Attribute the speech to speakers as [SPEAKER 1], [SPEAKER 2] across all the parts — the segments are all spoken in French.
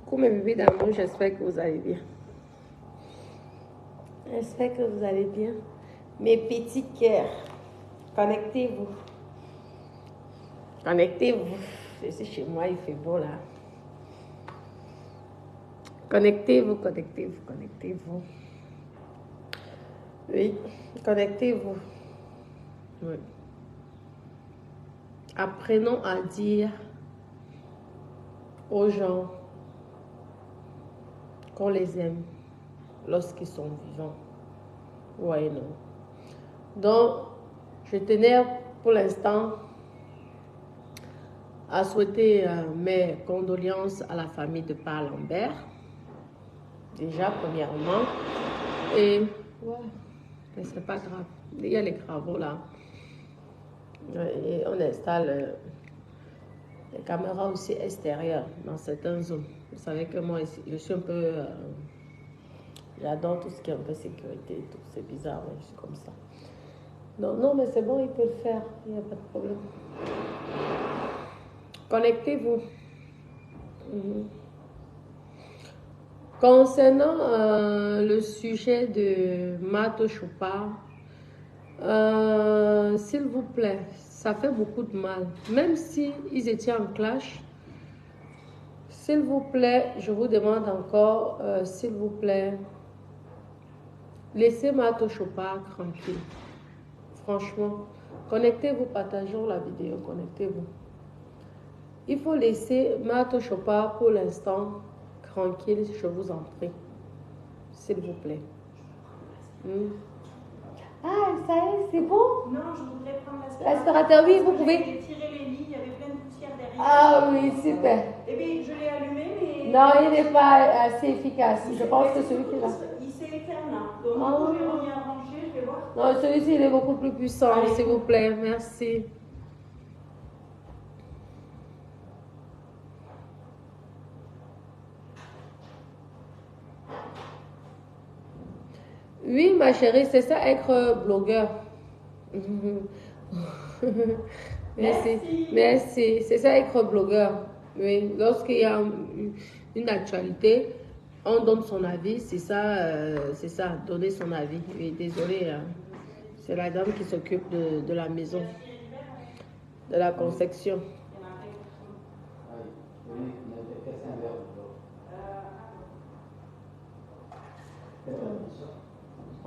[SPEAKER 1] Coucou mes bébés d'amour, j'espère que vous allez bien. J'espère que vous allez bien. Mes petits cœurs, connectez-vous. Connectez-vous. Je suis chez moi, il fait beau là. Connectez-vous, connectez-vous, connectez-vous. Oui, connectez-vous. Oui. Apprenons à dire aux gens qu'on les aime lorsqu'ils sont vivants. Oui, non. Donc, je tenais pour l'instant à souhaiter mes condoléances à la famille de Pa Lambert. Déjà, premièrement. Et, ouais, mais c'est pas grave. Il y a les travaux là. Et on installe les caméras aussi extérieures dans certaines zones. Vous savez que moi, je suis un peu... j'adore tout ce qui est un peu sécurité et tout. C'est bizarre, ouais, je suis comme ça. Non, non, mais c'est bon, il peut le faire. Il n'y a pas de problème. Connectez-vous. Concernant le sujet de Mato Chopard, s'il vous plaît, ça fait beaucoup de mal. Même si ils étaient en clash, s'il vous plaît, je vous demande encore, s'il vous plaît, laissez Mato Chopard tranquille. Franchement, connectez-vous, partageons la vidéo, connectez-vous. Il faut laisser Mato Chopard pour l'instant tranquille, je vous en prie. S'il vous plaît. Ah, ça y est, c'est bon?
[SPEAKER 2] Non, je voudrais prendre
[SPEAKER 1] l'aspirateur. Oui, vous pouvez.
[SPEAKER 2] J'ai tiré les lits, il y avait plein de poussière derrière.
[SPEAKER 1] Ah oui, super.
[SPEAKER 2] Eh bien, je l'ai allumé, mais...
[SPEAKER 1] Non, il n'est pas assez efficace. Je pense que celui qui est là.
[SPEAKER 2] Il s'est éteint là. Donc, vous pouvez revenir à brancher, je vais voir.
[SPEAKER 1] Non, celui-ci, il est beaucoup plus puissant, s'il vous plaît. Merci. Oui, ma chérie, c'est ça être blogueur. Merci. Merci. C'est ça être blogueur. Oui, lorsqu'il y a une actualité, on donne son avis. C'est ça, donner son avis. Oui, désolée, c'est la dame qui s'occupe de la maison, de la conception.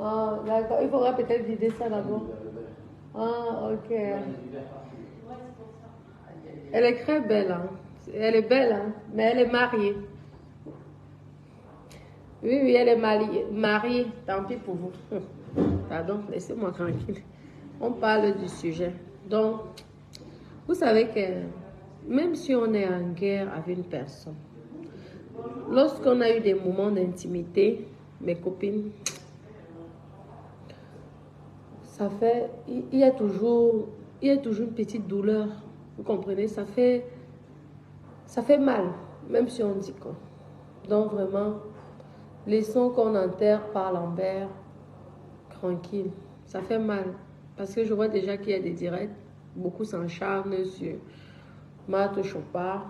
[SPEAKER 1] Ah, d'accord. Il faudra peut-être vider ça d'abord. Ah, ok. Elle est très belle, hein. Elle est belle, hein, mais elle est mariée. Oui, oui, elle est mariée. Tant pis pour vous. Pardon, laissez-moi tranquille. On parle du sujet. Donc, vous savez que même si on est en guerre avec une personne, lorsqu'on a eu des moments d'intimité, mes copines, ça fait, il y a toujours une petite douleur. Vous comprenez? Ça fait mal, même si on dit quoi. Donc vraiment, laissons qu'on enterre Pa Lambert tranquille. Ça fait mal. Parce que je vois déjà qu'il y a des directs. Beaucoup s'encharnent sur Mato Chopard.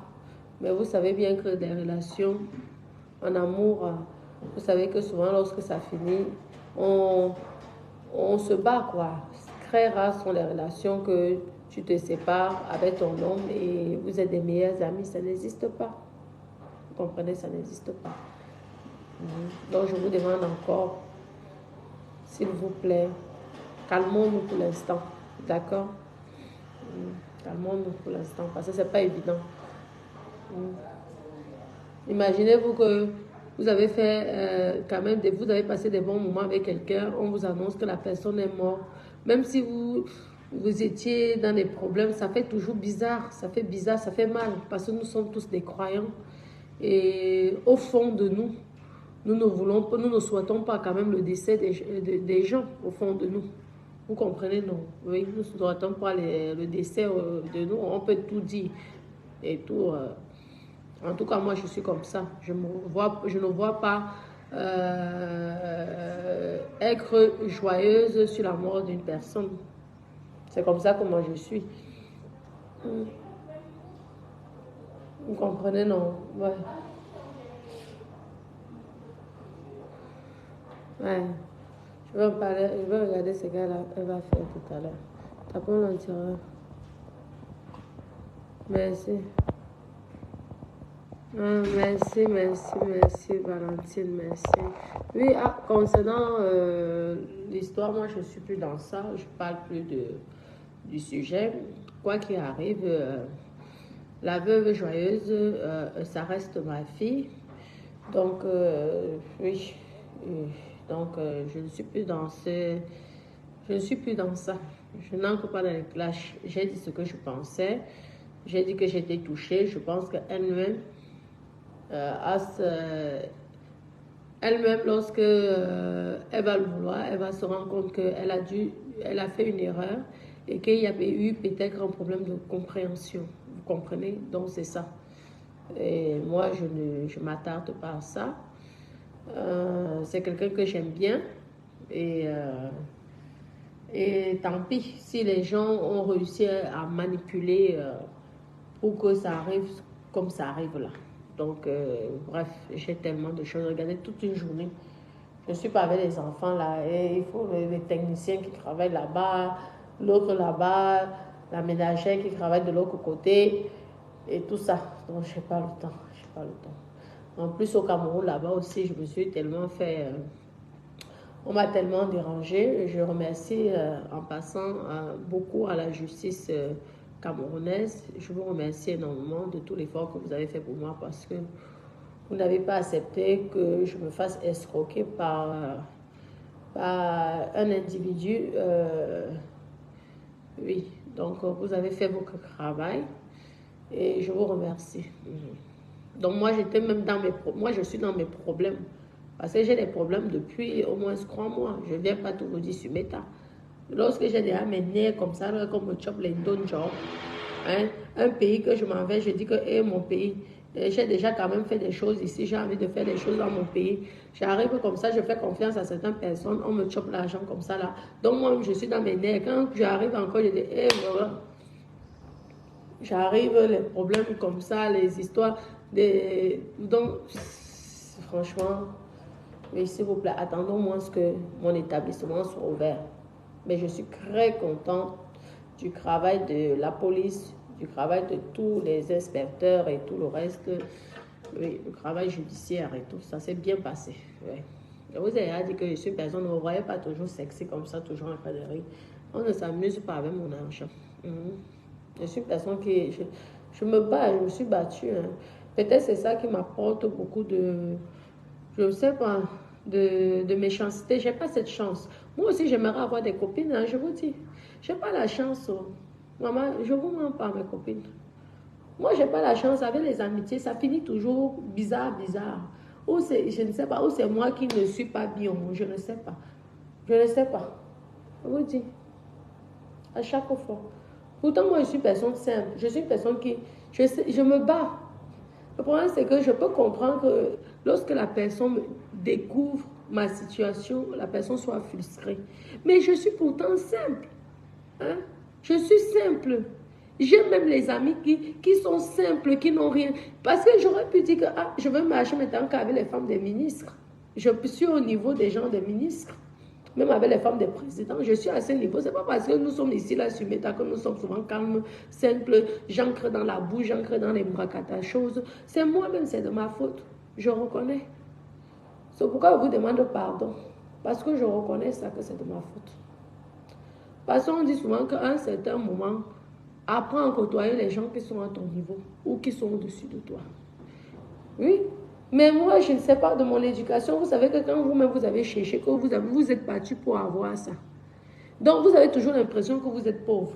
[SPEAKER 1] Mais vous savez bien que des relations en amour, vous savez que souvent lorsque ça finit, on se bat quoi. Très rares sont les relations que tu te sépares avec ton homme et vous êtes des meilleurs amis. Ça n'existe pas. Vous comprenez, ça n'existe pas. Donc je vous demande encore, s'il vous plaît, calmons-nous pour l'instant. D'accord? Calmons-nous pour l'instant parce que c'est pas évident. Imaginez-vous que vous avez fait quand même, vous avez passé des bons moments avec quelqu'un, on vous annonce que la personne est morte. Même si vous étiez dans des problèmes, ça fait toujours bizarre, ça fait mal, parce que nous sommes tous des croyants. Et au fond de nous, nous ne souhaitons pas quand même le décès des gens, au fond de nous. Vous comprenez, non? Oui, nous ne souhaitons pas le décès de nous, on peut tout dire et tout. En tout cas, moi, je suis comme ça. Je ne vois pas être joyeuse sur la mort d'une personne. C'est comme ça que moi, je suis. Vous comprenez, non? Ouais. Ouais. Je vais en parler, je vais regarder ce gars-là, elle va faire tout à l'heure. Tapons l'intérieur. Merci. Ah, merci, merci, merci, Valentine, merci. Oui, concernant l'histoire, moi, je ne suis plus dans ça. Je ne parle plus du sujet. Quoi qu'il arrive, la veuve joyeuse, ça reste ma fille. Donc, oui. Donc, je ne suis plus dans ce... Je ne suis plus dans ça. Je n'entre pas dans les clashs. J'ai dit ce que je pensais. J'ai dit que j'étais touchée. Je pense qu'elle-même, elle-même, lorsque elle va le vouloir, elle va se rendre compte qu'elle a fait une erreur et qu'il y avait eu peut-être un problème de compréhension. Vous comprenez? Donc, c'est ça. Et moi, je ne m'attarde pas à ça. C'est quelqu'un que j'aime bien. Et tant pis, si les gens ont réussi à manipuler pour que ça arrive comme ça arrive là. Donc, bref, j'ai tellement de choses. Regardez, toute une journée. Je ne suis pas avec les enfants là. Et il faut les techniciens qui travaillent là-bas, l'autre là-bas, la ménagère qui travaille de l'autre côté et tout ça. Donc, je n'ai pas le temps. J'ai pas le temps. En plus, au Cameroun, là-bas aussi, je me suis tellement fait... on m'a tellement dérangé. Je remercie en passant beaucoup à la justice camerounaise. Je vous remercie énormément de tout l'effort que vous avez fait pour moi parce que vous n'avez pas accepté que je me fasse escroquer par un individu. Oui, donc vous avez fait votre travail et je vous remercie. Donc moi, j'étais même dans moi, je suis dans mes problèmes. Parce que j'ai des problèmes depuis au moins 3 mois. Je ne viens pas toujours dire sur mes tas. Lorsque j'ai déjà mes nerfs comme ça, là, comme me chope les dons genre, hein, un pays que je m'en vais, je dis que mon pays, j'ai déjà quand même fait des choses ici, j'ai envie de faire des choses dans mon pays. J'arrive comme ça, je fais confiance à certaines personnes, on me chope l'argent comme ça là. Donc moi, je suis dans mes nerfs. Quand j'arrive encore, je dis, voilà. J'arrive, les problèmes comme ça, les histoires. Donc, franchement... Oui, s'il vous plaît, attendons-moi ce que mon établissement soit ouvert. Mais je suis très contente du travail de la police, du travail de tous les inspecteurs et tout le reste. Oui, le travail judiciaire et tout, ça s'est bien passé. Oui. Je vous ai dit que je suis une personne, ne me voyez pas toujours sexy comme ça, toujours en train de rire. On ne s'amuse pas avec mon argent. Je suis une personne qui... Je me bats, je me suis battue. Hein. Peut-être c'est ça qui m'apporte beaucoup de... Je ne sais pas, de méchanceté. Je n'ai pas cette chance. Moi aussi, j'aimerais avoir des copines, hein, je vous dis. Je n'ai pas la chance. Oh. Maman, je ne vous mens pas, mes copines. Moi, je n'ai pas la chance. Avec les amitiés, ça finit toujours bizarre. Ou je ne sais pas, ou c'est moi qui ne suis pas bien. Je ne sais pas. Je ne sais pas. Je vous dis. À chaque fois. Pourtant, moi, je suis une personne simple. Je suis une personne qui... Je me bats. Le problème, c'est que je peux comprendre que lorsque la personne découvre ma situation, la personne soit frustrée. Mais je suis pourtant simple. Hein? Je suis simple. J'ai même les amis qui sont simples, qui n'ont rien. Parce que j'aurais pu dire que je veux marcher maintenant qu'avec les femmes des ministres. Je suis au niveau des gens des ministres. Même avec les femmes des présidents, je suis à ce niveau. Ce n'est pas parce que nous sommes ici, là, sur Meta, que nous sommes souvent calmes, simples. J'ancre dans la bouche, j'ancre dans les bracata choses. C'est moi-même, c'est de ma faute. Je reconnais. C'est pourquoi je vous demande pardon. Parce que je reconnais ça, que c'est de ma faute. Parce qu'on dit souvent qu'à un certain moment, apprends à côtoyer les gens qui sont à ton niveau ou qui sont au-dessus de toi. Oui. Mais moi, je ne sais pas de mon éducation. Vous savez que quand vous-même vous avez cherché, que vous êtes battu pour avoir ça. Donc, vous avez toujours l'impression que vous êtes pauvre.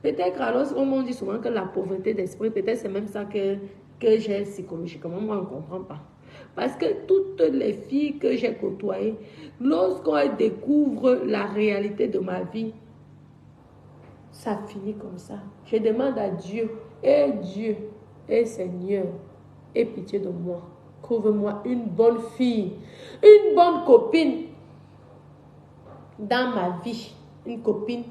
[SPEAKER 1] Peut-être alors, on dit souvent que la pauvreté d'esprit, peut-être c'est même ça que j'ai psychologiquement. Moi, on ne comprend pas. Parce que toutes les filles que j'ai côtoyées, lorsqu'on découvre la réalité de ma vie, ça finit comme ça. Je demande à Dieu, et Seigneur, aie pitié de moi. Trouve-moi une bonne fille, une bonne copine dans ma vie. Une copine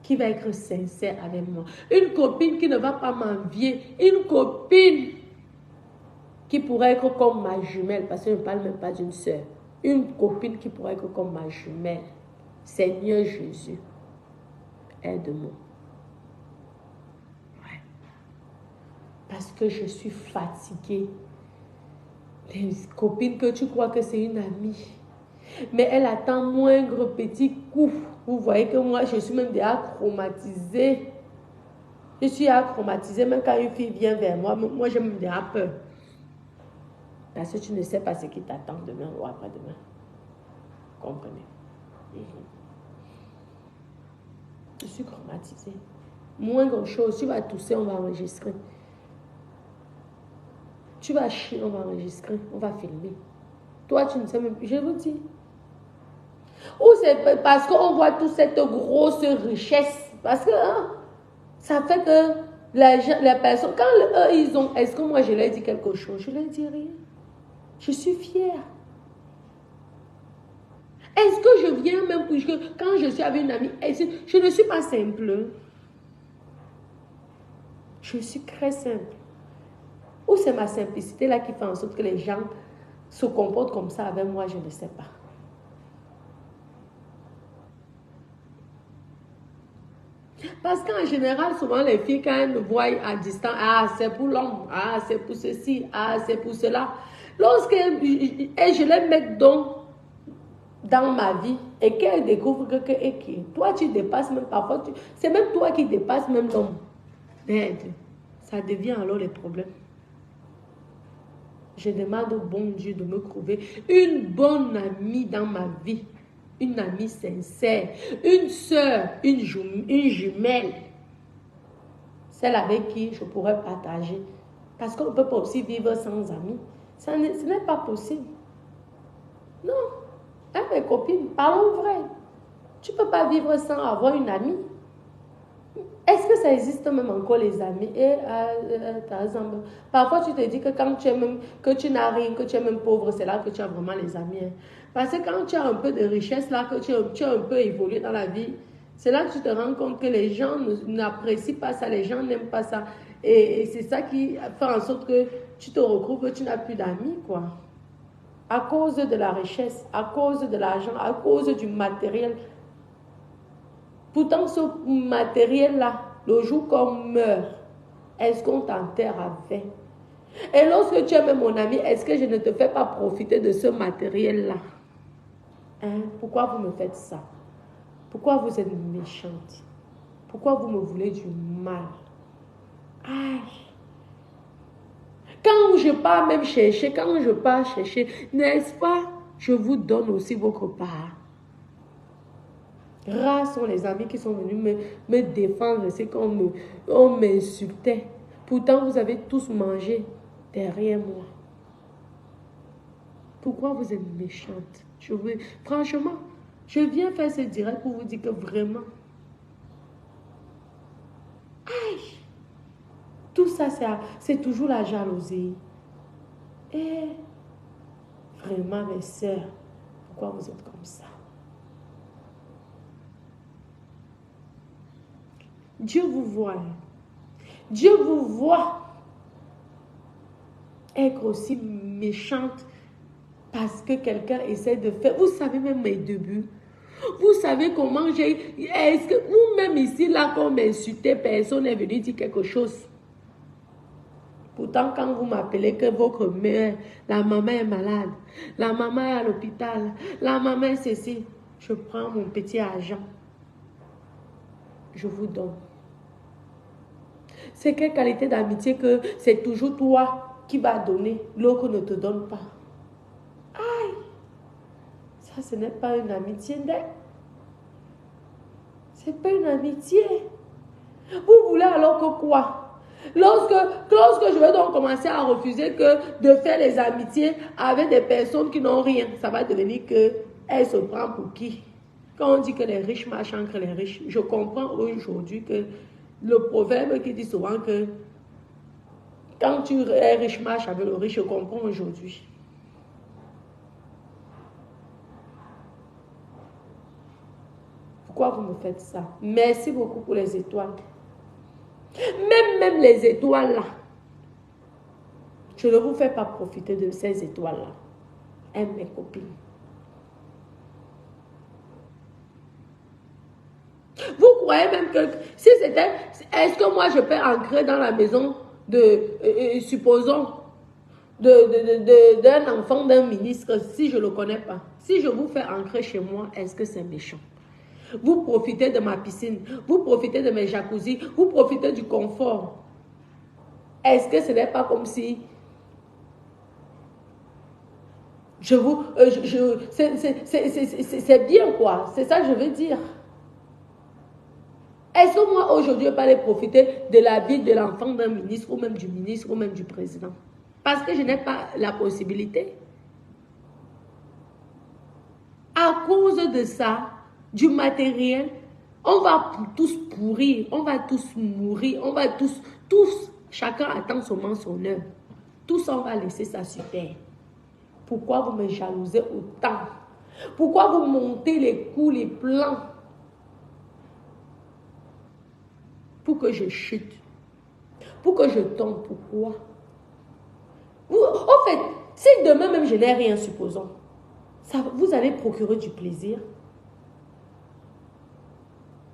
[SPEAKER 1] qui va être sincère avec moi. Une copine qui ne va pas m'envier. Une copine qui pourrait être comme ma jumelle, parce que je ne parle même pas d'une soeur. Une copine qui pourrait être comme ma jumelle. Seigneur Jésus, aide-moi. Ouais. Parce que je suis fatiguée. Des copines que tu crois que c'est une amie. Mais elle attend moindre petit coup. Vous voyez que moi, je suis même déjà traumatisée. Je suis traumatisée même quand une fille vient vers moi. Moi, j'ai même déjà peur. Parce que tu ne sais pas ce qui t'attend demain ou après-demain. Comprenez? Je suis traumatisée. Moindre chose, tu vas tousser, on va enregistrer. Tu vas chier, on va enregistrer, on va filmer. Toi, tu ne sais même plus, je vous dis. Ou c'est parce qu'on voit toute cette grosse richesse. Parce que ça fait que les personnes, quand eux, ils ont, est-ce que moi je leur dis quelque chose? Je leur dis rien. Je suis fière. Est-ce que je viens même, puisque quand je suis avec une amie, je ne suis pas simple. Je suis très simple. Ou c'est ma simplicité là qui fait en sorte que les gens se comportent comme ça avec moi, je ne sais pas. Parce qu'en général, souvent les filles, quand elles me voient à distance, c'est pour l'homme, c'est pour ceci, c'est pour cela. Lorsque je les mets donc dans ma vie et qu'elles découvrent que toi tu dépasses même parfois, c'est même toi qui dépasses même l'homme. Ça devient alors les problèmes. Je demande au bon Dieu de me trouver une bonne amie dans ma vie. Une amie sincère, une soeur, une jumelle. Celle avec qui je pourrais partager. Parce qu'on ne peut pas aussi vivre sans amis. Ce n'est pas possible. Non. Mes copines, parlons vrai. Tu ne peux pas vivre sans avoir une amie. Est-ce que ça existe même encore les amis? Parfois tu te dis que quand tu es même, que tu n'as rien, que tu es même pauvre, c'est là que tu as vraiment les amis. Parce que quand tu as un peu de richesse, là, que tu as un peu évolué dans la vie, c'est là que tu te rends compte que les gens n'apprécient pas ça, les gens n'aiment pas ça. Et c'est ça qui fait en sorte que tu te retrouves que tu n'as plus d'amis, quoi. À cause de la richesse, à cause de l'argent, à cause du matériel. Pourtant, ce matériel-là, le jour qu'on meurt, est-ce qu'on t'enterre avec? Et lorsque tu es même mon ami, est-ce que je ne te fais pas profiter de ce matériel-là? Pourquoi vous me faites ça? Pourquoi vous êtes méchante? Pourquoi vous me voulez du mal? Aïe! Quand je pars même chercher, n'est-ce pas? Je vous donne aussi votre part. Rares sont les amis qui sont venus me défendre. C'est qu'on m'insultait. Pourtant, vous avez tous mangé derrière moi. Pourquoi vous êtes méchante? Franchement, je viens faire ce direct pour vous dire que vraiment, aïe, tout ça, c'est toujours la jalousie. Et vraiment, mes sœurs, pourquoi vous êtes comme ça? Dieu vous voit. Dieu vous voit être aussi méchante parce que quelqu'un essaie de faire. Vous savez même mes débuts. Vous savez comment est-ce que vous-même ici, là, qu'on m'insultait, personne n'est venu dire quelque chose. Pourtant, quand vous m'appelez que votre mère, la maman est malade, la maman est à l'hôpital, la maman est ceci, je prends mon petit argent. Je vous donne. C'est quelle qualité d'amitié que c'est toujours toi qui vas donner, l'autre ne te donne pas. Aïe! Ça, ce n'est pas une amitié, c'est pas une amitié. Vous voulez alors que quoi? Lorsque je vais donc commencer à refuser de faire les amitiés avec des personnes qui n'ont rien, ça va devenir que elle se prend pour qui? Quand on dit que les riches marchent entre les riches, je comprends aujourd'hui que le proverbe qui dit souvent que quand tu es riche, marche avec le riche, je comprends aujourd'hui. Pourquoi vous me faites ça? Merci beaucoup pour les étoiles. Même les étoiles là, je ne vous fais pas profiter de ces étoiles là. Aime mes copines. croyez même que si c'était... Est-ce que moi je peux entrer dans la maison de... supposons d'un enfant d'un ministre si je ne le connais pas? Si je vous fais entrer chez moi, est-ce que c'est méchant? Vous profitez de ma piscine, vous profitez de mes jacuzzis, vous profitez du confort. Est-ce que ce n'est pas comme si je vous... c'est bien quoi, c'est ça que je veux dire. Est-ce que moi aujourd'hui je peux aller profiter de la vie de l'enfant d'un ministre ou même du président? Parce que je n'ai pas la possibilité. À cause de ça, du matériel, on va tous pourrir, on va tous mourir, on va tous, chacun attend seulement son heure. Tous on va laisser ça sur terre. Pourquoi vous me jalousez autant? Pourquoi vous montez les coups, les plans? Pour que je chute. Pour que je tombe. Pourquoi? En fait, si demain même je n'ai rien, supposons, ça, vous allez procurer du plaisir.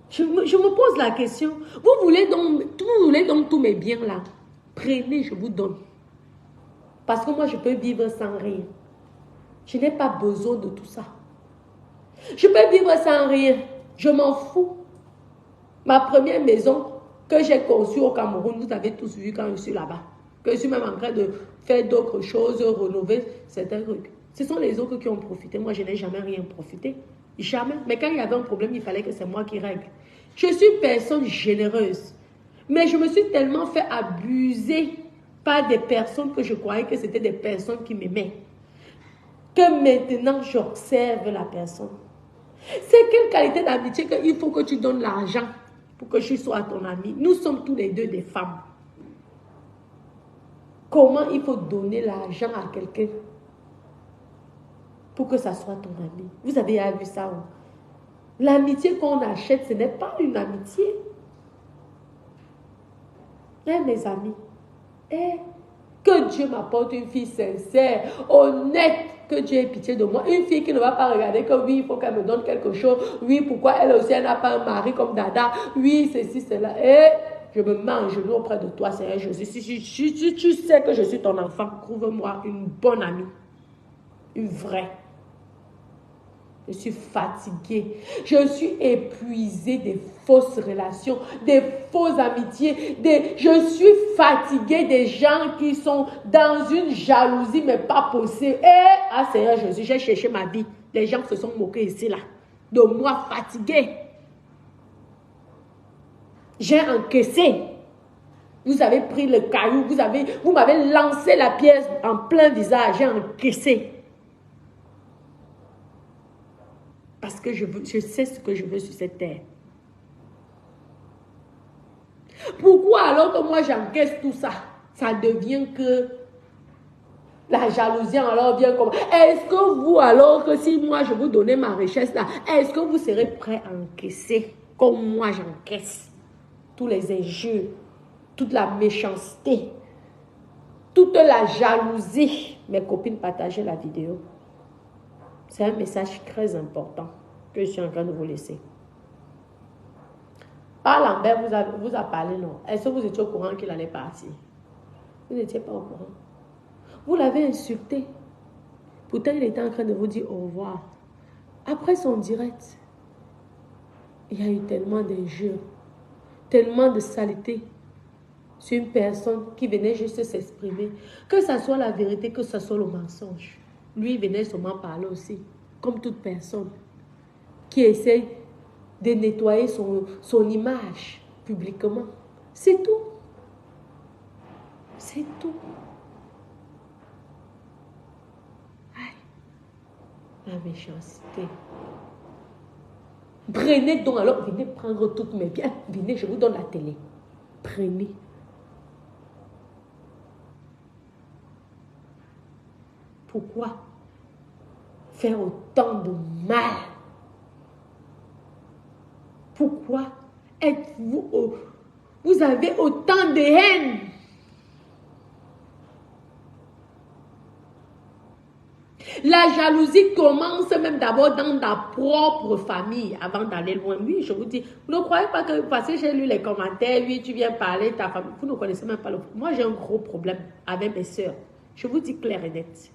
[SPEAKER 1] Je me pose la question. Vous voulez donc tous mes biens là? Prenez, je vous donne. Parce que moi, je peux vivre sans rien. Je n'ai pas besoin de tout ça. Je peux vivre sans rien. Je m'en fous. Ma première maison que j'ai conçue au Cameroun, vous avez tous vu quand je suis là-bas. Que je suis même en train de faire d'autres choses, rénover certains trucs. Ce sont les autres qui ont profité. Moi, je n'ai jamais rien profité. Jamais. Mais quand il y avait un problème, il fallait que c'est moi qui règle. Je suis une personne généreuse. Mais je me suis tellement fait abuser par des personnes que je croyais que c'était des personnes qui m'aimaient. Que maintenant, j'observe la personne. C'est quelle qualité d'amitié qu'il faut que tu donnes l'argent pour que je sois ton ami. Nous sommes tous les deux des femmes. Comment il faut donner l'argent à quelqu'un pour que ça soit ton ami? Vous avez vu ça? Hein? L'amitié qu'on achète, ce n'est pas une amitié. Mes amis, que Dieu m'apporte une fille sincère, honnête, que Dieu ait pitié de moi. Une fille qui ne va pas regarder que oui, il faut qu'elle me donne quelque chose. Oui, pourquoi elle aussi, elle n'a pas un mari comme Dada. Oui, ceci, cela. Je me mets en genoux auprès de toi, Seigneur Jésus. Si tu sais que je suis ton enfant, trouve-moi une bonne amie. Une vraie. Je suis fatiguée. Je suis épuisée des fausses relations, des fausses amitiés. Je suis fatiguée des gens qui sont dans une jalousie, mais pas possible. Seigneur Jésus, j'ai cherché ma vie. Les gens se sont moqués ici, là. De moi, fatiguée. J'ai encaissé. Vous avez pris le caillou, vous m'avez lancé la pièce en plein visage. J'ai encaissé. Parce que je sais ce que je veux sur cette terre. Pourquoi alors que moi j'encaisse tout ça, ça devient que la jalousie alors vient comme... Est-ce que vous alors que si moi je vous donnais ma richesse là, est-ce que vous serez prêt à encaisser comme moi j'encaisse tous les injures, toute la méchanceté, toute la jalousie? Mes copines, partagez la vidéo. C'est un message très important que je suis en train de vous laisser. Lambert vous a parlé, non? Est-ce que vous étiez au courant qu'il allait partir? Vous n'étiez pas au courant. Vous l'avez insulté. Pourtant, il était en train de vous dire au revoir. Après son direct, il y a eu tellement d'injures, tellement de saleté sur une personne qui venait juste s'exprimer. Que ce soit la vérité, que ce soit le mensonge. Lui, il venait seulement parler aussi, comme toute personne qui essaie de nettoyer son image publiquement. C'est tout. C'est tout. Aïe. La méchanceté. Prenez donc, alors venez prendre toutes mes biens. Venez, je vous donne la télé. Prenez. Pourquoi faire autant de mal? Pourquoi vous avez autant de haine? La jalousie commence même d'abord dans ta propre famille avant d'aller loin. Oui, je vous dis, vous ne croyez pas que parce que j'ai lu les commentaires, oui, tu viens parler de ta famille. Vous ne connaissez même pas le... Moi, j'ai un gros problème avec mes soeurs. Je vous dis clair et net.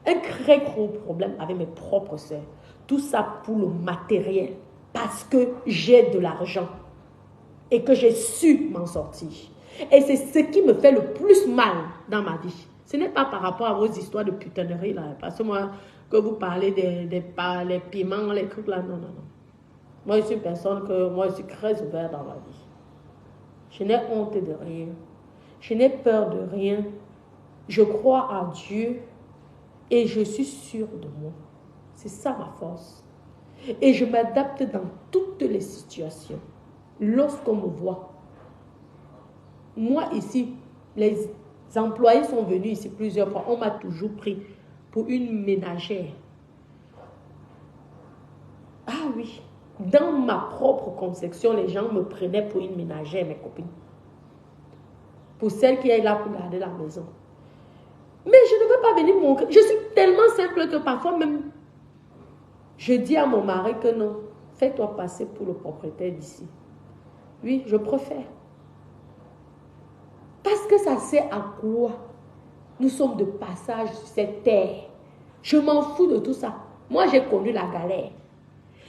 [SPEAKER 1] Un très gros problème avec mes propres soeurs. Tout ça pour le matériel. Parce que j'ai de l'argent. Et que j'ai su m'en sortir. Et c'est ce qui me fait le plus mal dans ma vie. Ce n'est pas par rapport à vos histoires de putanerie là. Parce que moi, que vous parlez des piments, les trucs là, non, non, non. Moi, je suis une personne que, moi, je suis très ouverte dans ma vie. Je n'ai honte de rien. Je n'ai peur de rien. Je crois en Dieu et je suis sûre de moi. C'est ça ma force. Et je m'adapte dans toutes les situations. Lorsqu'on me voit, moi ici, les employés sont venus ici plusieurs fois. On m'a toujours pris pour une ménagère. Ah oui, dans ma propre conception, les gens me prenaient pour une ménagère, mes copines. Pour celle qui est là pour garder la maison. Mais je ne veux pas venir montrer. Je suis tellement simple que parfois même, je dis à mon mari que non, fais-toi passer pour le propriétaire d'ici. Oui, je préfère. Parce que ça sert à quoi? Nous sommes de passage sur cette terre. Je m'en fous de tout ça. Moi, j'ai connu la galère.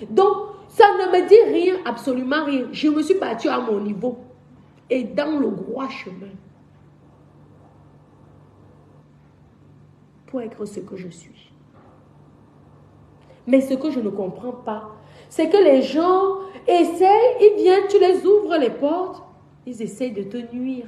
[SPEAKER 1] Donc, ça ne me dit rien, absolument rien. Je me suis battue à mon niveau. Et dans le droit chemin. Pour être ce que je suis. Mais ce que je ne comprends pas, c'est que les gens essayent, ils viennent, tu les ouvres les portes, ils essayent de te nuire.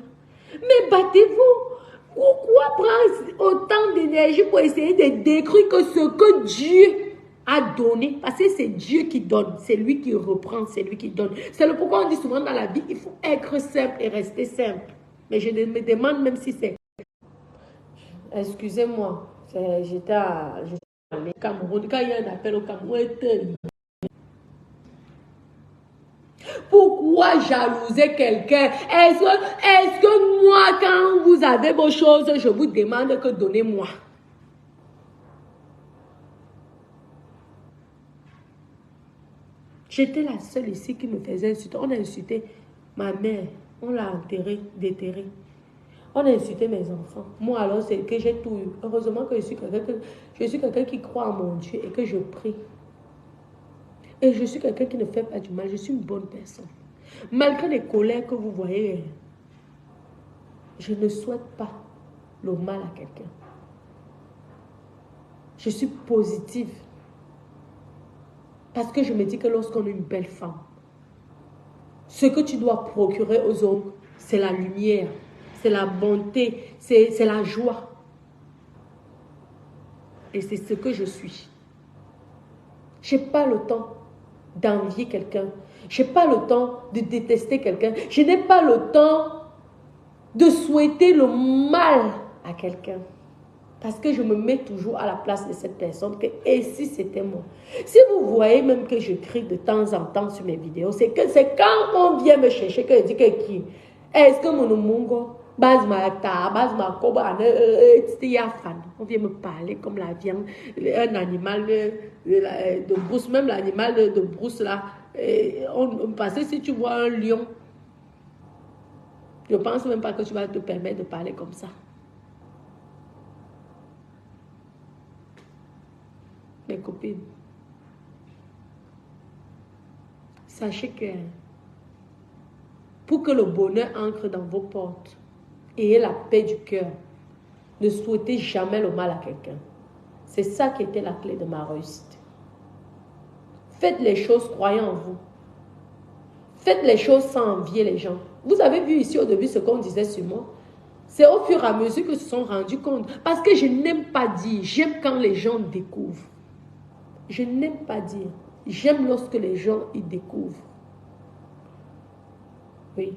[SPEAKER 1] Mais battez-vous. Pourquoi prendre autant d'énergie pour essayer de détruire que ce que Dieu a donné? Parce que c'est Dieu qui donne, c'est lui qui reprend, c'est lui qui donne. C'est le pourquoi on dit souvent dans la vie, il faut être simple et rester simple. Mais je me demande même si c'est... Excusez-moi, j'étais au Cameroun. Quand il y a un appel au Cameroun, pourquoi jalouser quelqu'un? Est-ce que moi, quand vous avez vos choses, je vous demande que donnez-moi? J'étais la seule ici qui me faisait insulter. On a insulté ma mère. On l'a enterrée, déterrée. On a insulté mes enfants. Moi, alors, c'est que j'ai tout eu. Heureusement que je suis quelqu'un qui croit en mon Dieu et que je prie. Et je suis quelqu'un qui ne fait pas du mal. Je suis une bonne personne. Malgré les colères que vous voyez, je ne souhaite pas le mal à quelqu'un. Je suis positive. Parce que je me dis que lorsqu'on est une belle femme, ce que tu dois procurer aux autres, c'est la lumière, c'est la bonté, c'est la joie. Et c'est ce que je suis. Je n'ai pas le temps d'envier quelqu'un. Je n'ai pas le temps de détester quelqu'un. Je n'ai pas le temps de souhaiter le mal à quelqu'un. Parce que je me mets toujours à la place de cette personne. Et si c'était moi? Si vous voyez même que je crie de temps en temps sur mes vidéos, c'est quand on vient me chercher que je dis que qui? Est-ce que mon mongo, on vient me parler comme la viande, un animal de brousse, même l'animal de brousse là. Parce que si tu vois un lion, je ne pense même pas que tu vas te permettre de parler comme ça. Mes copines, sachez que pour que le bonheur entre dans vos portes, ayez la paix du cœur. Ne souhaitez jamais le mal à quelqu'un. C'est ça qui était la clé de ma réussite. Faites les choses croyant en vous. Faites les choses sans envier les gens. Vous avez vu ici au début ce qu'on disait sur moi. C'est au fur et à mesure que se sont rendus compte. Parce que je n'aime pas dire. J'aime quand les gens découvrent. Je n'aime pas dire. J'aime lorsque les gens y découvrent. Oui.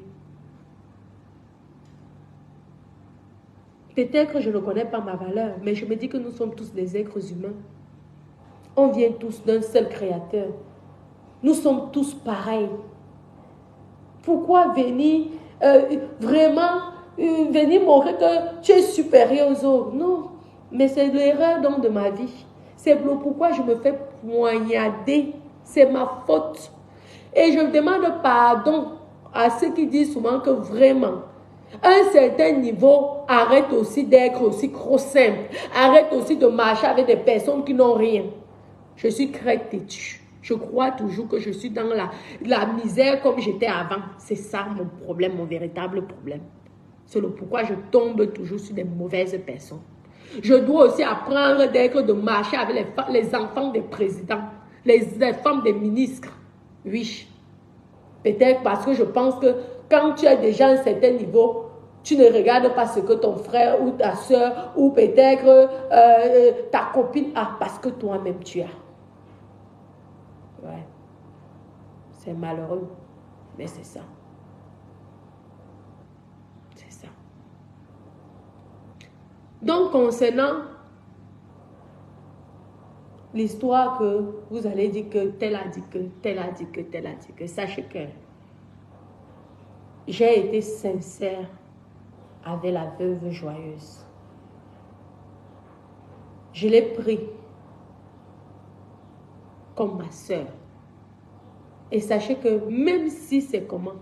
[SPEAKER 1] Peut-être que je ne connais pas ma valeur, mais je me dis que nous sommes tous des êtres humains. On vient tous d'un seul créateur. Nous sommes tous pareils. Pourquoi venir venir montrer que tu es supérieur aux autres? Non, mais c'est l'erreur donc de ma vie. C'est pourquoi je me fais poignarder. C'est ma faute. Et je demande pardon à ceux qui disent souvent que vraiment, à un certain niveau, arrête aussi d'être aussi trop simple. Arrête aussi de marcher avec des personnes qui n'ont rien. Je suis très têtue. Je crois toujours que je suis dans la misère comme j'étais avant. C'est ça mon problème, mon véritable problème. C'est le pourquoi je tombe toujours sur des mauvaises personnes. Je dois aussi apprendre de marcher avec les enfants des présidents, les femmes des ministres. Oui. Peut-être parce que je pense que quand tu as déjà un certain niveau, tu ne regardes pas ce que ton frère ou ta soeur ou peut-être ta copine a parce que toi-même tu as. Ouais. C'est malheureux, mais c'est ça. C'est ça. Donc, concernant l'histoire que vous allez dire que tel a dit que, tel a dit que, tel a dit que, sachez que j'ai été sincère avec la veuve joyeuse. Je l'ai pris comme ma soeur. Et sachez que même si c'est comment,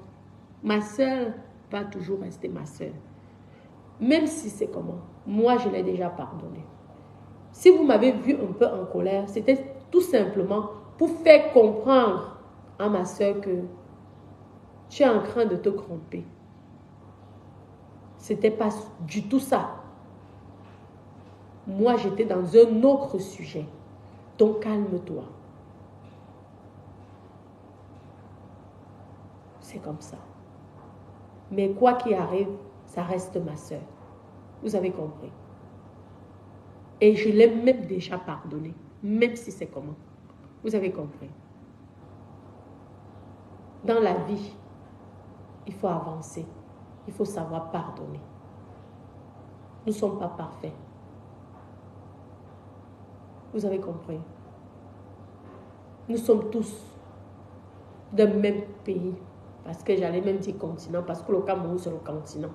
[SPEAKER 1] ma soeur va toujours rester ma soeur. Même si c'est comment, moi je l'ai déjà pardonné. Si vous m'avez vu un peu en colère, c'était tout simplement pour faire comprendre à ma soeur que tu es en train de te tromper. C'était pas du tout ça. Moi, j'étais dans un autre sujet. Donc, calme-toi. C'est comme ça. Mais quoi qu'il arrive, ça reste ma soeur. Vous avez compris. Et je l'ai même déjà pardonné. Même si c'est comment. Vous avez compris. Dans la vie, il faut avancer. Il faut savoir pardonner. Nous ne sommes pas parfaits. Vous avez compris. Nous sommes tous d'un même pays. Parce que j'allais même dire continent. Parce que le Cameroun, c'est le continent.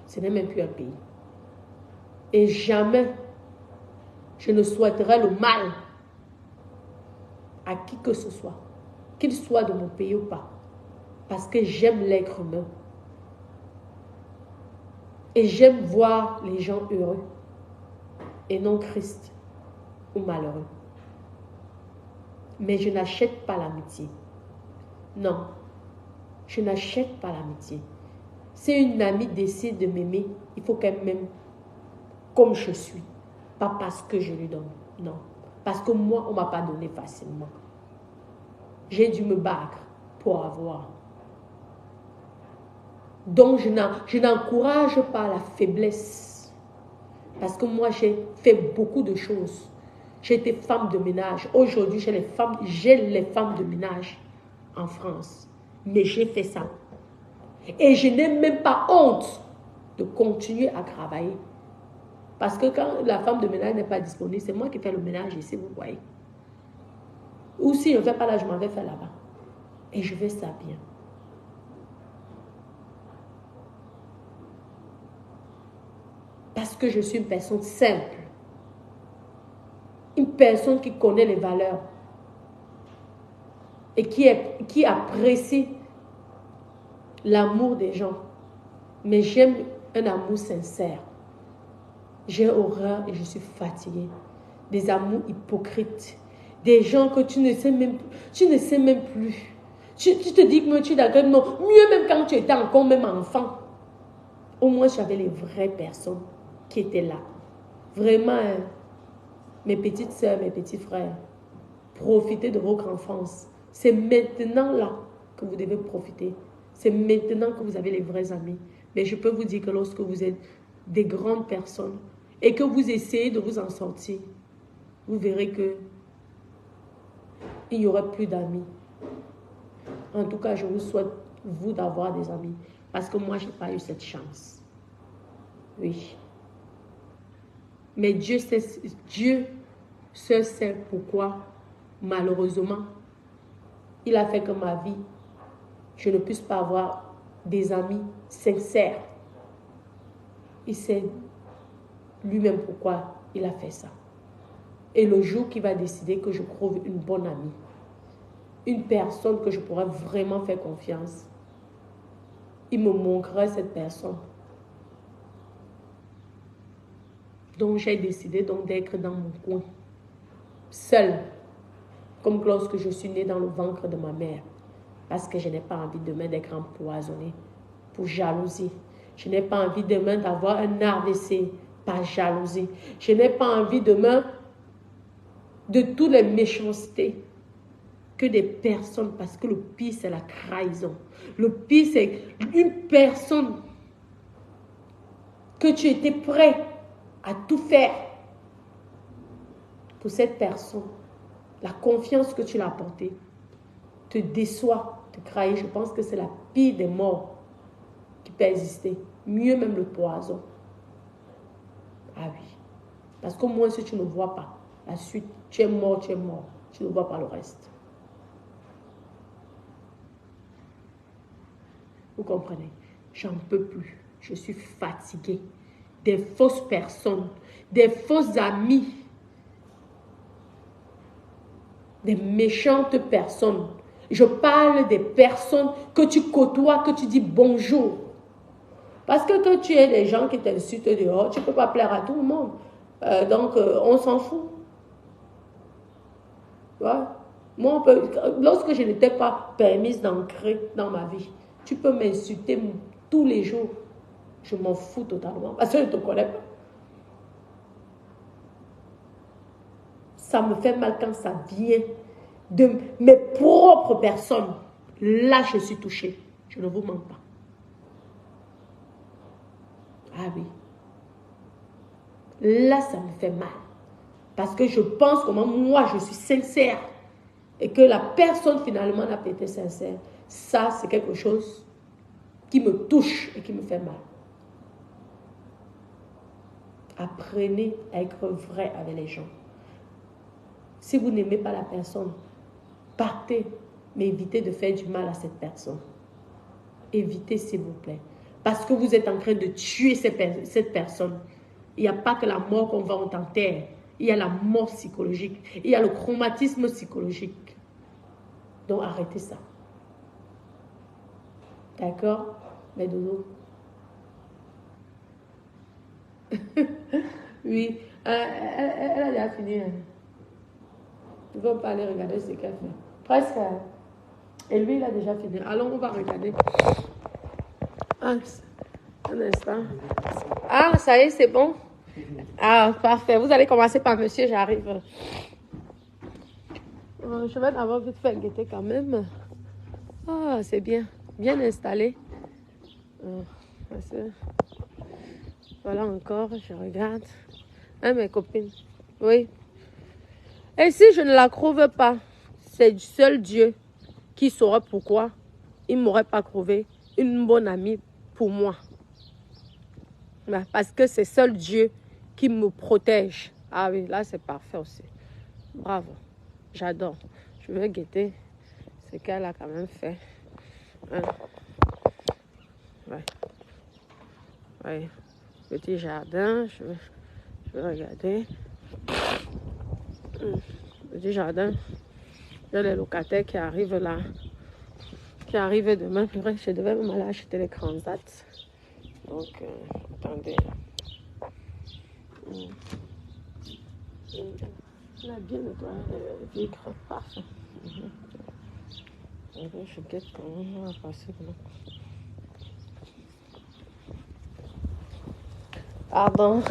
[SPEAKER 1] Ce n'est même plus un pays. Et jamais je ne souhaiterais le mal à qui que ce soit. Qu'il soit de mon pays ou pas. Parce que j'aime l'être humain. Et j'aime voir les gens heureux. Et non tristes ou malheureux. Mais je n'achète pas l'amitié. Non. Je n'achète pas l'amitié. Si une amie décide de m'aimer, il faut qu'elle m'aime comme je suis. Pas parce que je lui donne. Non. Parce que moi, on ne m'a pas donné facilement. J'ai dû me battre pour avoir. Donc, je n'encourage pas la faiblesse. Parce que moi, j'ai fait beaucoup de choses. J'ai été femme de ménage. Aujourd'hui, j'ai les femmes de ménage en France. Mais j'ai fait ça. Et je n'ai même pas honte de continuer à travailler. Parce que quand la femme de ménage n'est pas disponible, c'est moi qui fais le ménage ici, vous voyez. Ou si je ne fais pas là, je m'en vais faire là-bas. Et je fais ça bien. Parce que je suis une personne simple. Une personne qui connaît les valeurs. Et qui apprécie l'amour des gens. Mais j'aime un amour sincère. J'ai horreur et je suis fatiguée. Des amours hypocrites. Des gens que tu ne sais même plus. Tu te dis que tu es d'accord. Non, mieux même quand tu étais encore même enfant. Au moins, j'avais les vraies personnes qui étaient là. Vraiment, mes petites soeurs, mes petits frères, profitez de votre enfance. C'est maintenant là que vous devez profiter. C'est maintenant que vous avez les vrais amis. Mais je peux vous dire que lorsque vous êtes des grandes personnes et que vous essayez de vous en sortir, vous verrez que il n'y aura plus d'amis. En tout cas, je vous souhaite, vous, d'avoir des amis. Parce que moi, je n'ai pas eu cette chance. Oui. Mais Dieu seul sait pourquoi, malheureusement, il a fait que ma vie, je ne puisse pas avoir des amis sincères. Il sait lui-même pourquoi il a fait ça. Et le jour qu'il va décider que je trouve une bonne amie, une personne que je pourrais vraiment faire confiance, il me manquerait cette personne. Donc j'ai décidé donc d'être dans mon coin, seule, comme lorsque je suis née dans le ventre de ma mère, parce que je n'ai pas envie demain d'être empoisonnée pour jalousie. Je n'ai pas envie demain d'avoir un AVC par jalousie. Je n'ai pas envie demain de toutes les méchancetés que des personnes, parce que le pire c'est la trahison. Le pire c'est une personne que tu étais prêt à tout faire pour cette personne. La confiance que tu l'as apportée te déçoit, te trahit. Je pense que c'est la pire des morts qui peut exister. Mieux même le poison. Ah oui. Parce qu'au moins si tu ne vois pas la suite, tu es mort, tu es mort. Tu ne vois pas le reste. Vous comprenez? J'en peux plus. Je suis fatiguée. Des fausses personnes, des fausses amies, des méchantes personnes. Je parle des personnes que tu côtoies, que tu dis bonjour. Parce que tu es des gens qui t'insultent dehors, tu ne peux pas plaire à tout le monde. Donc, on s'en fout. Ouais. Moi, lorsque je n'étais pas permise d'entrer dans ma vie, tu peux m'insulter tous les jours. Je m'en fous totalement parce que je ne te connais pas. Ça me fait mal quand ça vient de mes propres personnes. Là, je suis touchée. Je ne vous mens pas. Ah oui. Là, ça me fait mal. Parce que je pense comment moi, je suis sincère. Et que la personne, finalement, n'a pas été sincère. Ça, c'est quelque chose qui me touche et qui me fait mal. Apprenez à être vrai avec les gens. Si vous n'aimez pas la personne, partez, mais évitez de faire du mal à cette personne. Évitez, s'il vous plaît. Parce que vous êtes en train de tuer cette personne. Il n'y a pas que la mort qu'on va enterrer. Il y a la mort psychologique. Il y a le traumatisme psychologique. Donc, arrêtez ça. D'accord? Mais dodo. Oui. Elle a déjà fini. Tu ne veux pas aller regarder ce qu'elle fait. Presque. Et lui, il a déjà fini. Allons, on va regarder. Un instant. Ah, ça y est, c'est bon. Ah, parfait. Vous allez commencer par monsieur, j'arrive. Je vais d'abord vite faire guetter quand même. Ah, c'est bien. Bien installé. Voilà encore, je regarde. Hein, mes copines? Oui. Et si je ne la trouve pas, c'est seul Dieu qui saura pourquoi il ne m'aurait pas trouvé une bonne amie pour moi. Parce que c'est seul Dieu qui me protège. Ah oui, là c'est parfait aussi. Bravo. J'adore. Je vais guetter ce qu'elle a quand même fait. Hein? Ouais. Ouais. Petit jardin. Je vais regarder. Petit jardin. Il y a les locataires qui arrivent là. Qui arrivent demain. Je devais même aller acheter les transats. Donc, attendez. On a bien nettoyé les vitres. Parfait. Je guette comment on va passer. Pardon.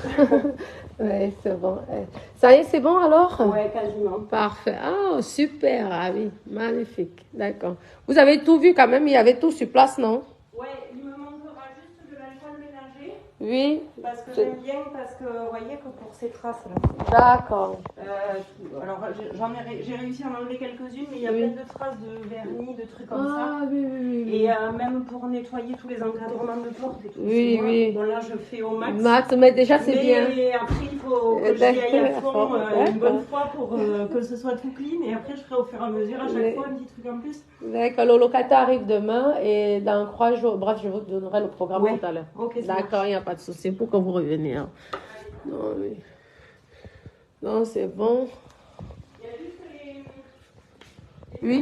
[SPEAKER 1] Oui, c'est bon. Ça y est, c'est bon alors?
[SPEAKER 2] Oui, quasiment.
[SPEAKER 1] Parfait. Ah, super. Ah oui, magnifique. D'accord. Vous avez tout vu quand même? Il y avait tout sur place, non?
[SPEAKER 2] Oui, il me manquera juste de l'alcool ménager.
[SPEAKER 1] Oui.
[SPEAKER 2] Parce que j'aime bien, parce que vous voyez que pour ces traces-là.
[SPEAKER 1] D'accord.
[SPEAKER 2] Alors, j'ai réussi à en enlever quelques-unes, mais il y a plein de traces de vernis, de trucs comme ça.
[SPEAKER 1] Ah oui, oui, oui.
[SPEAKER 2] Et même pour nettoyer tous les encadrements de porte et tout.
[SPEAKER 1] Oui, oui.
[SPEAKER 2] Bon, là, je fais au max.
[SPEAKER 1] Mais déjà, c'est bien.
[SPEAKER 2] Mais après, il faut que j'y aille à fond une bonne fois pour que ce soit tout clean. Et après, je ferai au fur et à mesure, à chaque fois, un petit truc en plus.
[SPEAKER 1] D'accord. Le locataire arrive demain et dans 3 jours, bref, je vous donnerai le programme tout à l'heure.
[SPEAKER 2] Okay,
[SPEAKER 1] d'accord, il n'y a pas de souci pour que vous reveniez. Hein. Non, oui. Non, c'est bon.
[SPEAKER 2] Il y a juste les...
[SPEAKER 1] Oui.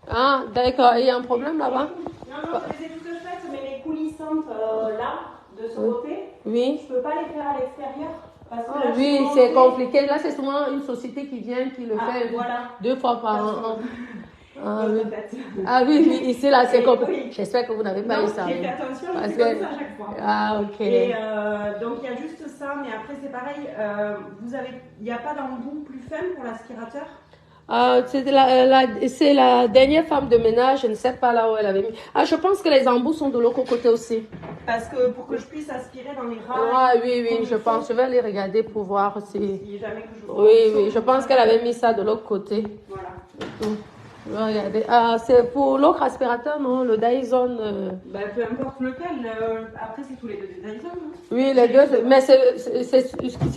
[SPEAKER 1] Ah, d'accord. Il y a un problème là-bas?
[SPEAKER 2] Non, je les ai toutes faites, mais les coulissantes là, de ce côté,
[SPEAKER 1] oui.
[SPEAKER 2] Je ne peux pas les faire à l'extérieur. Parce que là,
[SPEAKER 1] oui, c'est compliqué. Là, c'est souvent une société qui vient, qui le fait
[SPEAKER 2] voilà.
[SPEAKER 1] 2 fois par an.
[SPEAKER 2] Ah, oui.
[SPEAKER 1] Oui, ici, là, c'est compliqué.
[SPEAKER 2] Oui.
[SPEAKER 1] J'espère que vous n'avez pas eu ça.
[SPEAKER 2] J'ai fait attention, je fais comme ça à chaque fois.
[SPEAKER 1] Ah, ok.
[SPEAKER 2] Et donc, il y a juste ça, mais après, c'est pareil. Il n'y a pas d'embout plus fin pour l'aspirateur?
[SPEAKER 1] C'est la dernière femme de ménage, je ne sais pas là où elle avait mis. Ah, je pense que les embouts sont de l'autre côté aussi.
[SPEAKER 2] Parce que pour que je puisse aspirer dans les rats.
[SPEAKER 1] Ah oui, je pense. Je vais aller regarder pour voir si
[SPEAKER 2] jamais que je
[SPEAKER 1] oui, je pense qu'elle avait mis ça de l'autre côté.
[SPEAKER 2] Voilà.
[SPEAKER 1] Regardez. Ah, c'est pour l'autre aspirateur, non? Le Dyson.
[SPEAKER 2] Peu importe lequel. Après, c'est tous les deux des Dyson. Hein.
[SPEAKER 1] Oui, les deux. Mais c'est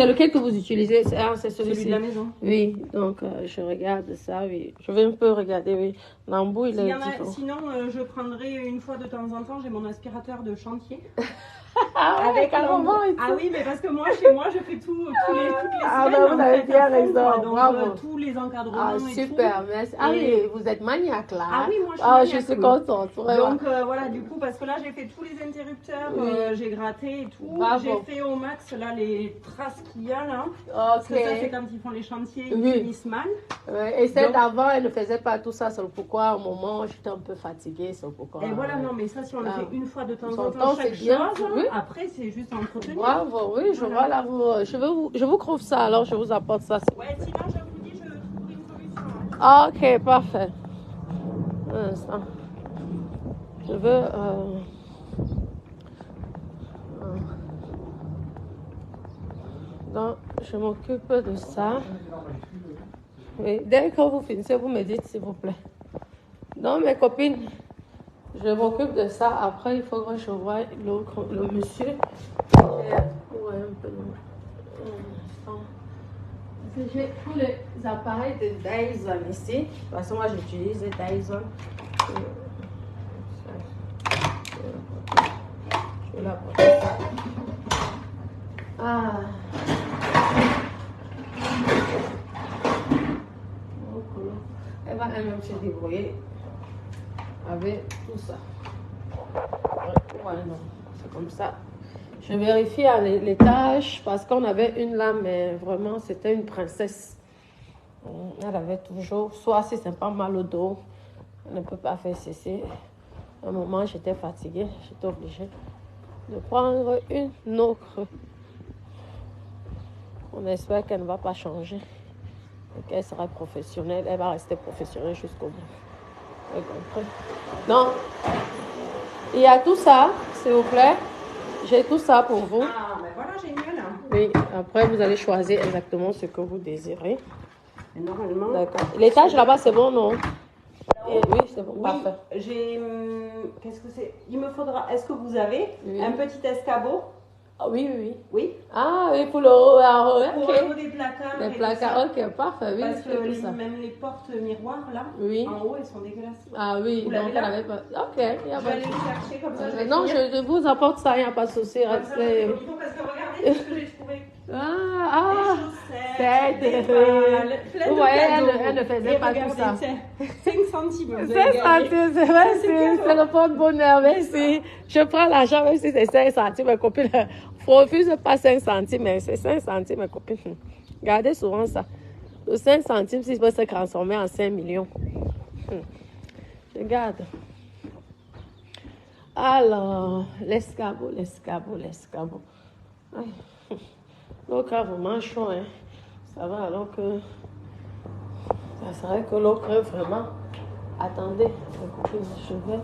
[SPEAKER 1] lequel que vous utilisez? C'est celui-ci.
[SPEAKER 2] Celui de la maison.
[SPEAKER 1] Oui, donc je regarde ça, oui. Je vais un peu regarder, oui. L'embout, il est différent.
[SPEAKER 2] Sinon, je prendrai une fois de temps en temps, j'ai mon aspirateur de chantier.
[SPEAKER 1] Avec un moment et tout.
[SPEAKER 2] Ah oui, mais parce que moi, chez moi, je fais toutes les semaines.
[SPEAKER 1] Vous avez bien raison. Bravo.
[SPEAKER 2] Tous les encadrements.
[SPEAKER 1] Ah, super, merci. Ah oui, vous êtes maniaque là.
[SPEAKER 2] Ah oui, moi
[SPEAKER 1] je suis contente. Vraiment.
[SPEAKER 2] Donc voilà, du coup, parce que là, j'ai fait tous les interrupteurs, j'ai gratté et tout. J'ai fait au max là les traces qu'il y a là. Parce que ça, c'est quand ils font les chantiers, ils finissent mal.
[SPEAKER 1] Et celle d'avant, elle ne faisait pas tout ça. C'est pourquoi, au moment, j'étais un peu fatiguée. Et
[SPEAKER 2] voilà, non, mais ça, si on le fait une fois de temps en temps, chaque chose. Après, c'est juste à entretenir.
[SPEAKER 1] Bravo, oui, je vois là. Je vous trouve ça, alors je vous apporte ça.
[SPEAKER 2] Ouais, sinon, je vous dis, je trouverai une solution.
[SPEAKER 1] Ah, ok, parfait. Un instant. Je veux. Donc, je m'occupe de ça. Oui, dès que vous finissez, vous me dites, s'il vous plaît. Donc, mes copines. Je m'occupe de ça. Après, il faut que je voie le monsieur. Ouais, un peu long. J'ai tous les appareils de Dyson ici. De toute façon, moi, j'utilise Dyson. Je vais l'apporter ça. Ah. Elle va elle-même se débrouiller avec tout ça. Ouais, non, c'est comme ça. Je vérifie à l'étage parce qu'on avait une là, mais vraiment, c'était une princesse. Elle avait toujours, soit si c'est pas mal au dos, elle ne peut pas faire ceci. À un moment, j'étais fatiguée, j'étais obligée de prendre une autre. On espère qu'elle ne va pas changer et qu'elle sera professionnelle. Elle va rester professionnelle jusqu'au bout. Vous comprenez? Donc, il y a tout ça, s'il vous plaît. J'ai tout ça pour vous.
[SPEAKER 2] Ah, ben voilà, génial.
[SPEAKER 1] Oui, après, vous allez choisir exactement ce que vous désirez.
[SPEAKER 2] Et normalement.
[SPEAKER 1] D'accord. L'étage là-bas, c'est bon, non? Oui, c'est bon, parfait.
[SPEAKER 2] Qu'est-ce que c'est? Il me faudra. Est-ce que vous avez un petit escabeau?
[SPEAKER 1] Ah, oui.
[SPEAKER 2] Oui.
[SPEAKER 1] Ah, oui, pour le haut.
[SPEAKER 2] Pour le haut des placards.
[SPEAKER 1] Les placards, ok, parfait. Oui,
[SPEAKER 2] parce que même les portes miroirs, là, en haut, elles sont dégueulasses.
[SPEAKER 1] Ah oui,
[SPEAKER 2] vous
[SPEAKER 1] donc
[SPEAKER 2] elle
[SPEAKER 1] n'avait pas. Ok, il y a
[SPEAKER 2] je vais aller le chercher comme ça.
[SPEAKER 1] Non, je vous apporte ça, il n'y a pas de souci.
[SPEAKER 2] Parce que regardez ce que j'ai trouvé.
[SPEAKER 1] Ah,
[SPEAKER 2] des balles,
[SPEAKER 1] vous voyez, elle ne faisait pas tout ça.
[SPEAKER 2] 5 centimes.
[SPEAKER 1] 5 centimes, c'est vrai, c'est le porte-bonheur. Merci. Je prends l'argent, même si c'est 5 centimes, mes copines. Ne refuse pas 5 centimes, mais c'est 5 centimes, mes copines. Regardez souvent ça. Le 5 centimes, s'il peut se transformer en 5 millions. Regarde. Alors, l'escabeau. L'ocre a vraiment chaud, hein. Ça va alors que ça serait que l'ocre est vraiment. Attendez, je vais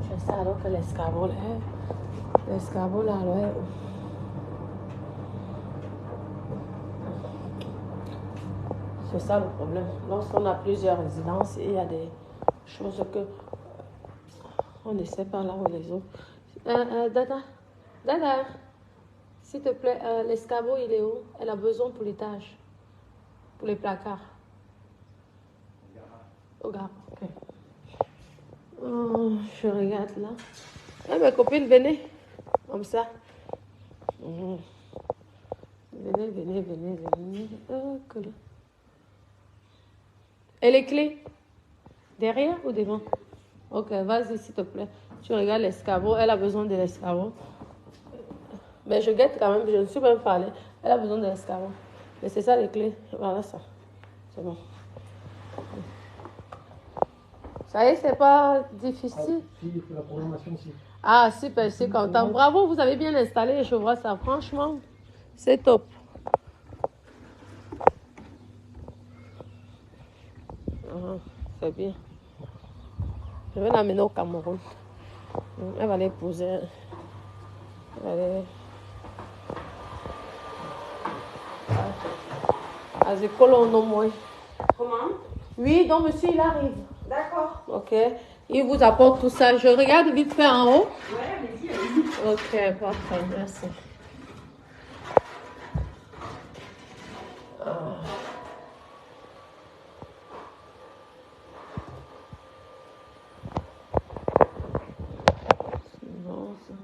[SPEAKER 1] faire ça alors que l'escabeau là. L'escabeau là, là. C'est ça le problème. Lorsqu'on a plusieurs résidences, il y a des choses que on ne sait pas là où les autres. Dada. S'il te plaît, l'escabeau, il est où? Elle a besoin pour l'étage. Pour les placards. Au garage, ok. Oh, je regarde là. Ah, mes copines, venez. Comme ça. Venez venez. Ok. Et les clés? Derrière ou devant? Ok, vas-y, s'il te plaît. Tu regardes l'escabeau. Elle a besoin de l'escabeau. Mais je guette quand même. Je ne suis même pas allée. Elle a besoin de l'escabeau. Mais c'est ça les clés. Voilà ça. C'est bon. Ça y est, c'est pas difficile.
[SPEAKER 3] Si, il faut la programmation aussi.
[SPEAKER 1] Ah, super, je suis content. Bravo, vous avez bien installé. Je vois ça. Franchement, c'est top. C'est bien. Je vais l'amener au Cameroun. Elle va l'épouser. Elle va aller...
[SPEAKER 2] Comment?
[SPEAKER 1] Oui, donc monsieur, il arrive.
[SPEAKER 2] D'accord.
[SPEAKER 1] Ok. Il vous apporte tout ça. Je regarde vite fait en haut.
[SPEAKER 2] Ouais, allez-y.
[SPEAKER 1] Ok, parfait. Merci. C'est bon, ça.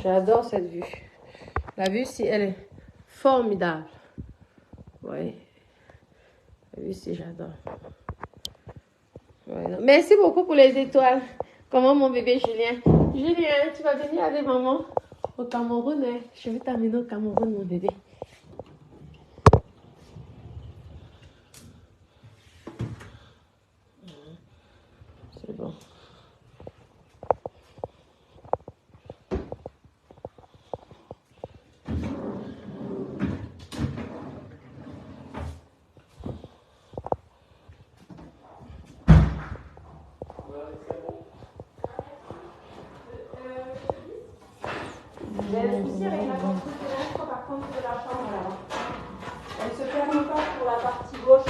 [SPEAKER 1] J'adore cette vue. La vue, si elle est formidable. Oui. La vue, si j'adore. Ouais. Merci beaucoup pour les étoiles. Comment mon bébé Julien? Julien, tu vas venir avec maman au Cameroun. Hein? Je vais t'amener au Cameroun, mon bébé. C'est bon.
[SPEAKER 2] Le souci avec la porte fenêtre, par contre, de la chambre là-bas. Elle se ferme pas pour la partie gauche.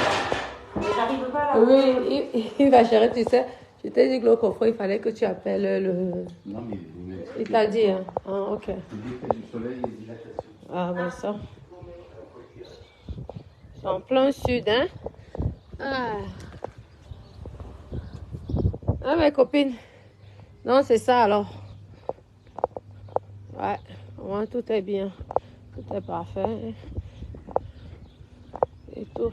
[SPEAKER 2] Mais j'arrive pas là.
[SPEAKER 1] Oui, il va gérer, tu sais. Je t'ai dit que l'autre fois, il fallait que tu appelles le...
[SPEAKER 4] Non, mais
[SPEAKER 1] il t'a dit, hein? Ah, ok.
[SPEAKER 4] Il dit qu'il y a du soleil et dilatation.
[SPEAKER 1] Ah, ben ça. C'est en plein sud, hein? Ah. Ah, mes copines. Non, c'est ça alors. Ouais, ouais, tout est bien. Tout est parfait. Et tout.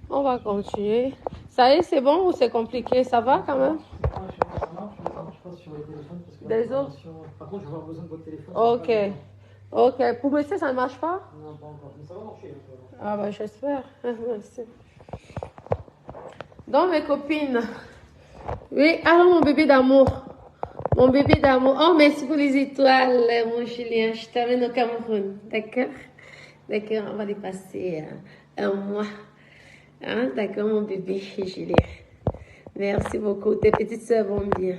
[SPEAKER 1] On va continuer. Ça y est, c'est bon ou c'est compliqué? Ça va quand même?
[SPEAKER 3] Ah, je sais pas, ça marche pas sur les téléphones. Parce que
[SPEAKER 1] Des autres?
[SPEAKER 3] Par contre, je vais avoir besoin de votre téléphone.
[SPEAKER 1] Ok. Ok. Pour monsieur, ça ne marche pas?
[SPEAKER 3] Non, pas encore. Mais ça va marcher.
[SPEAKER 1] Ah bah j'espère. Merci. Donc mes copines. Oui, alors mon bébé d'amour. Mon bébé d'amour. Oh, merci pour les étoiles, mon Julien. Je t'amène au Cameroun. D'accord? D'accord, on va y passer un mois. Hein? D'accord, mon bébé Julien. Merci beaucoup. Tes petites soeurs vont bien.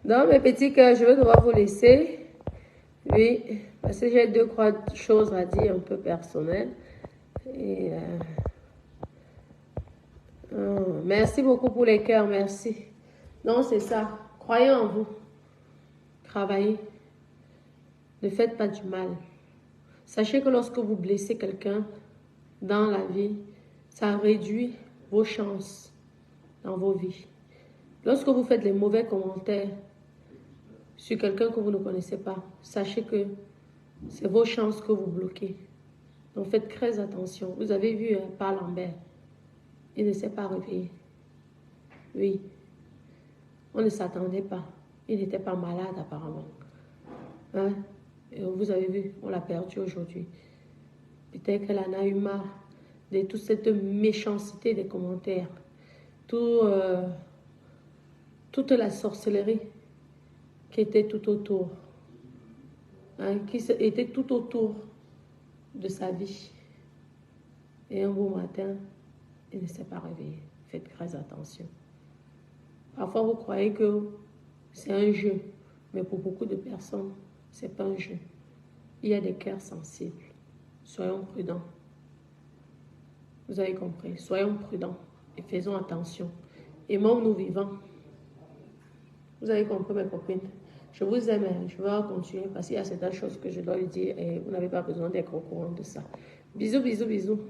[SPEAKER 1] Donc, mes petits cœurs, je vais devoir vous laisser. Oui, parce que j'ai deux, trois choses à dire un peu personnelles. Et, merci beaucoup pour les cœurs, merci. Non, c'est ça. Croyez en vous. Travaillez. Ne faites pas du mal. Sachez que lorsque vous blessez quelqu'un dans la vie, ça réduit vos chances dans vos vies. Lorsque vous faites les mauvais commentaires sur quelqu'un que vous ne connaissez pas, sachez que c'est vos chances que vous bloquez. Donc faites très attention. Vous avez vu par Lambert, il ne s'est pas réveillé. Oui, on ne s'attendait pas. Il n'était pas malade apparemment. Hein? Et vous avez vu, on l'a perdu aujourd'hui. Peut-être qu'elle en a eu marre de toute cette méchanceté des commentaires. Toute la sorcellerie qui était tout autour. Hein, qui était tout autour de sa vie. Et un beau matin, il ne s'est pas réveillé. Faites très attention. Parfois, vous croyez que c'est un jeu. Mais pour beaucoup de personnes, ce n'est pas un jeu. il y a des cœurs sensibles. Soyons prudents. Vous avez compris. Soyons prudents et faisons attention. Aimons-nous vivants. Vous avez compris, mes copines. Je vous aime. Je vais continuer parce qu'il y a certaines choses que je dois lui dire et vous n'avez pas besoin d'être au courant de ça. Bisous, bisous, bisous.